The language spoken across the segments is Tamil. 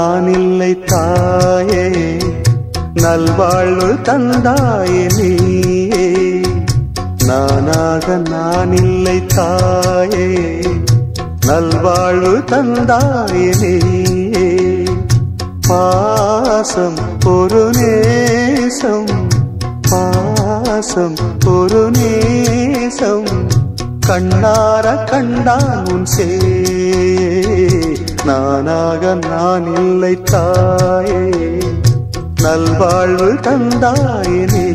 நான் இல்லை தாயே, நல்வாழ்வு தந்தாயே நீயே. நானாக நான் இல்லை தாயே, நல்வாழ்வு தந்தாயே நீயே. பாசம் ஒரு நேசம், பாசம் ஒரு நேசம், கண்ணார கண்டான் உன் சே. நானாக நான் இல்லை தாயே, நல்வாழ்வு தந்தாயே நீயே.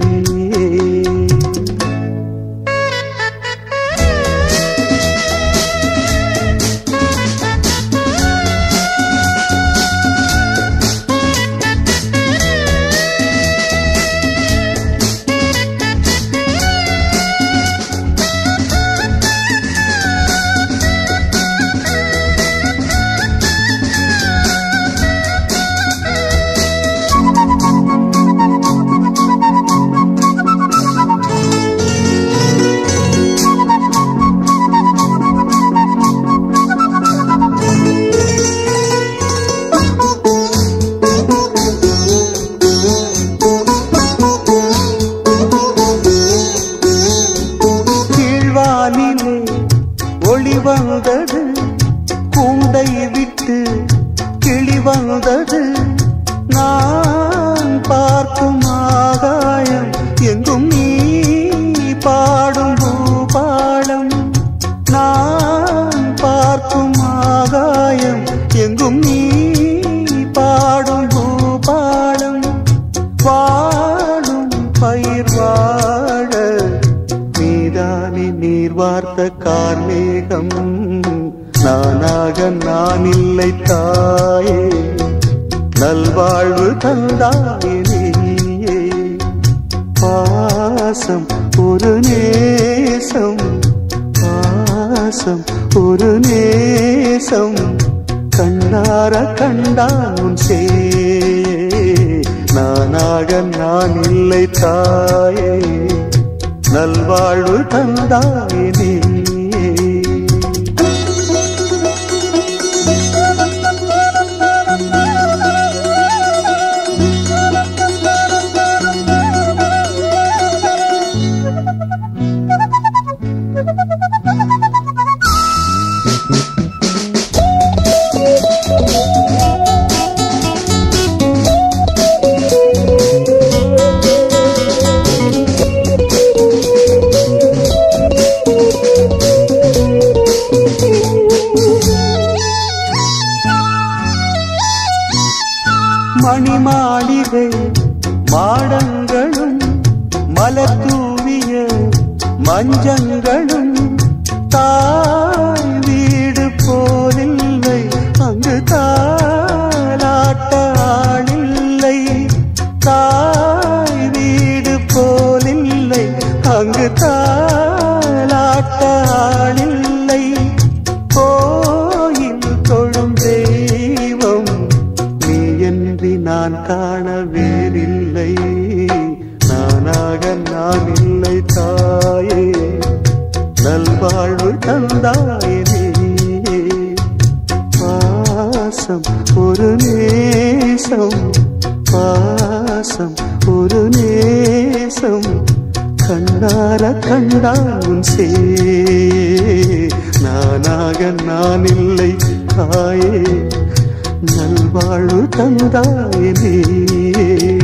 ஒளி வந்தது, கூண்டை விட்டு கிளி வந்தது. நான் பார்க்கும் ஆகாயம் எங்கும் நீ பாடும் பூபாலம். நான் பார்க்கும் ஆகாயம் எங்கும் நீ பாடும் பூபாலம். வாழும் பயிர் வாழ நீதானே நீர் வார்த்த கார்மேகம். நானாக நான் இல்லை தாயே, நல்வாழ்வு தந்தாயே நீயே. பாசம் ஒரு நேசம், பாசம் ஒரு நேசம், கண்ணார கண்டான் உன் சே. நானாக நான் இல்லை தாயே, நல்வாழ்வு தந்தாயே நீயே. மணி மாளிகை மாடங்களும் மலர் தூவிய மஞ்சங்களும் தாய் வீடு போலில்லை, அங்கு தாலாட்ட ஆளில்லை. தாய் வீடு போலில்லை, அங்கு தாலாட்ட ஆளில்லை. கோயில் தொழும் தெய்வம் நீயன்றி நான் காண வேறில்லை. நானாக நான் இல்லை தாயே, நல்வாழ்வு தந்தாயே நீயே. பாசம் ஒரு நேசம், பாசம் ஒரு நேசம், கண்ணார கண்டான் உன் சே. நானாக நான் இல்லை தாயே, நல்வாழ்வு தந்தாயே நீயே.